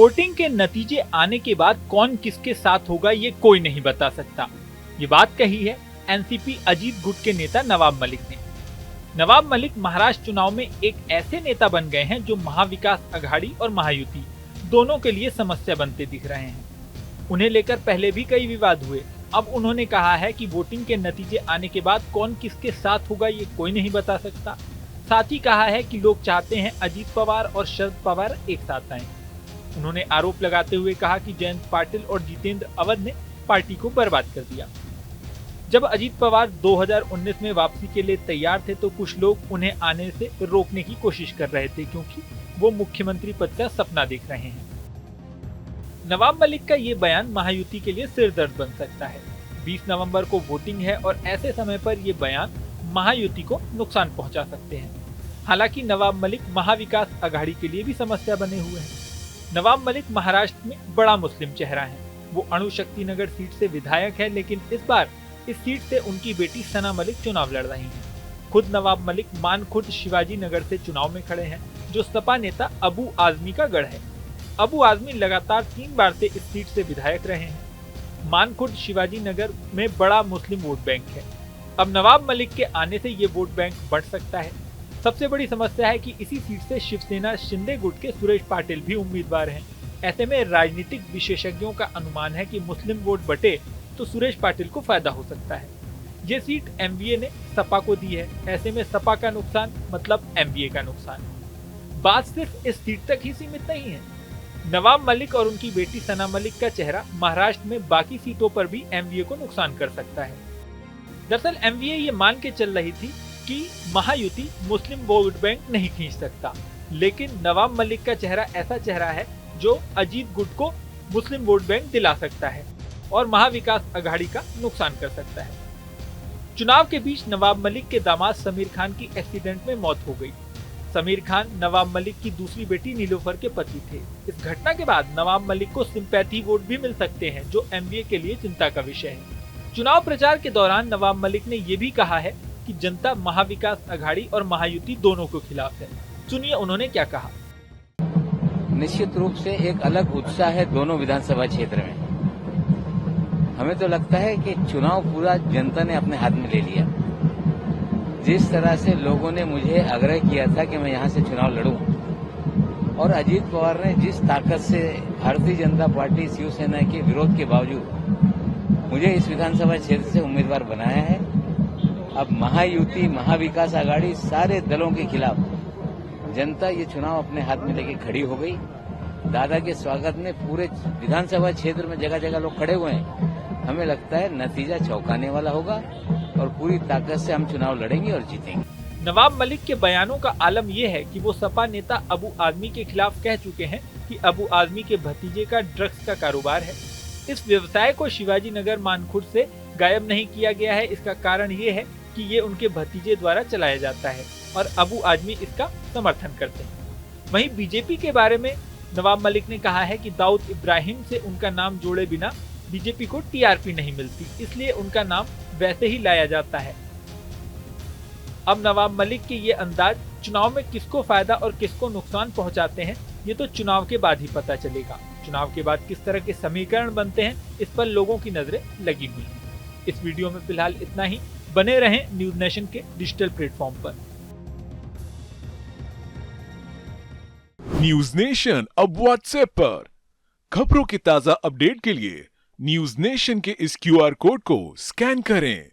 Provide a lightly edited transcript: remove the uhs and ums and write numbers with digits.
Voting के नतीजे आने के बाद कौन किसके साथ होगा ये कोई नहीं बता सकता। ये बात कही है एनसीपी अजीत गुट के नेता नवाब मलिक ने। नवाब मलिक महाराष्ट्र चुनाव में एक ऐसे नेता बन गए हैं जो महाविकास अघाड़ी और महायुति दोनों के लिए समस्या बनते दिख रहे हैं। उन्हें लेकर पहले भी कई विवाद हुए। अब उन्होंने कहा है कि वोटिंग के नतीजे आने के बाद कौन किसके साथ होगा ये कोई नहीं बता सकता। साथ ही कहा है कि लोग चाहते हैं अजीत पवार और शरद पवार एक साथ आएं। उन्होंने आरोप लगाते हुए कहा कि जयंत पाटिल और जितेंद्र अवध ने पार्टी को बर्बाद कर दिया। जब अजीत पवार 2019 में वापसी के लिए तैयार थे तो कुछ लोग उन्हें आने से रोकने की कोशिश कर रहे थे क्योंकि वो मुख्यमंत्री पद का सपना देख रहे हैं। नवाब मलिक का ये बयान महायुति के लिए सिरदर्द बन सकता है। 20 नवंबर को वोटिंग है और ऐसे समय पर ये बयान महायुति को नुकसान पहुंचा सकते हैं। हालांकि नवाब मलिक महाविकास अघाड़ी के लिए भी समस्या बने हुए हैं। नवाब मलिक महाराष्ट्र में बड़ा मुस्लिम चेहरा है। वो अणुशक्ति नगर सीट से विधायक है, लेकिन इस बार इस सीट से उनकी बेटी सना मलिक चुनाव लड़ रही हैं। खुद नवाब मलिक मानखुर्द शिवाजी नगर से चुनाव में खड़े हैं, जो सपा नेता अबू आजमी का गढ़ है। अबू आजमी लगातार 3 बार से इस सीट से विधायक रहे हैं। मानखुर्द शिवाजी नगर में बड़ा मुस्लिम वोट बैंक है। अब नवाब मलिक के आने से ये वोट बैंक बढ़ सकता है। सबसे बड़ी समस्या है कि इसी सीट से शिवसेना शिंदे गुट के सुरेश पाटिल भी उम्मीदवार हैं। ऐसे में राजनीतिक विशेषज्ञों का अनुमान है कि मुस्लिम वोट बटे तो सुरेश पाटिल को फायदा हो सकता है। ये सीट एमवीए ने सपा को दी है। ऐसे में सपा का नुकसान मतलब एमवीए का नुकसान। बात सिर्फ इस सीट तक ही सीमित नहीं है। नवाब मलिक और उनकी बेटी सना मलिक का चेहरा महाराष्ट्र में बाकी सीटों पर भी एमवीए को नुकसान कर सकता है। दरअसल एमवीए ये मान के चल रही थी कि महायुति मुस्लिम वोट बैंक नहीं खींच सकता, लेकिन नवाब मलिक का चेहरा ऐसा चेहरा है जो अजीत गुट को मुस्लिम वोट बैंक दिला सकता है और महाविकास अघाड़ी का नुकसान कर सकता है। चुनाव के बीच नवाब मलिक के दामाद समीर खान की एक्सीडेंट में मौत हो गई। समीर खान नवाब मलिक की दूसरी बेटी नीलोफर के पति थे। इस घटना के बाद नवाब मलिक को सिंपैथी वोट भी मिल सकते हैं, जो एमवीए के लिए चिंता का विषय है। चुनाव प्रचार के दौरान नवाब मलिक ने ये भी कहा है कि जनता महाविकास अघाड़ी और महायुति दोनों के खिलाफ है। सुनिए उन्होंने क्या कहा। निश्चित रूप से एक अलग उत्साह है दोनों विधानसभा क्षेत्र में। हमें तो लगता है कि चुनाव पूरा जनता ने अपने हाथ में ले लिया। जिस तरह से लोगों ने मुझे आग्रह किया था कि मैं यहां से चुनाव लड़ूं और अजीत पवार ने जिस ताकत से भारतीय जनता पार्टी शिवसेना के विरोध के बावजूद मुझे इस विधानसभा क्षेत्र से उम्मीदवार बनाया है, अब महायुति महाविकास अघाड़ी सारे दलों के खिलाफ जनता ये चुनाव अपने हाथ में लेके खड़ी हो गई। दादा के स्वागत में पूरे विधानसभा क्षेत्र में जगह जगह लोग खड़े हुए हैं। हमें लगता है नतीजा चौंकाने वाला होगा और पूरी ताकत से हम चुनाव लड़ेंगे और जीतेंगे। नवाब मलिक के बयानों का आलम यह है कि वो सपा नेता अबू आजमी के खिलाफ कह चुके हैं कि अबू आजमी के भतीजे का ड्रग्स का कारोबार है। इस व्यवसाय को शिवाजी नगर मानखुर्द से गायब नहीं किया गया है। इसका कारण ये है कि ये उनके भतीजे द्वारा चलाया जाता है और अबू आजमी इसका समर्थन करते हैं। वहीं बीजेपी के बारे में नवाब मलिक ने कहा है कि दाऊद इब्राहिम से उनका नाम जोड़े बिना बीजेपी को टीआरपी नहीं मिलती, इसलिए उनका नाम वैसे ही लाया जाता है। अब नवाब मलिक के ये अंदाज चुनाव में किसको फायदा और किसको नुकसान पहुंचाते हैं, ये तो चुनाव के बाद ही पता चलेगा। चुनाव के बाद किस तरह के समीकरण बनते हैं, इस पर लोगों की नजरें लगी हुई हैं। इस वीडियो में फिलहाल इतना ही। बने रहें न्यूज नेशन के डिजिटल प्लेटफॉर्म पर। न्यूज नेशन अब व्हाट्सएप पर। खबरों की ताजा अपडेट के लिए न्यूज नेशन के इस क्यूआर कोड को स्कैन करें।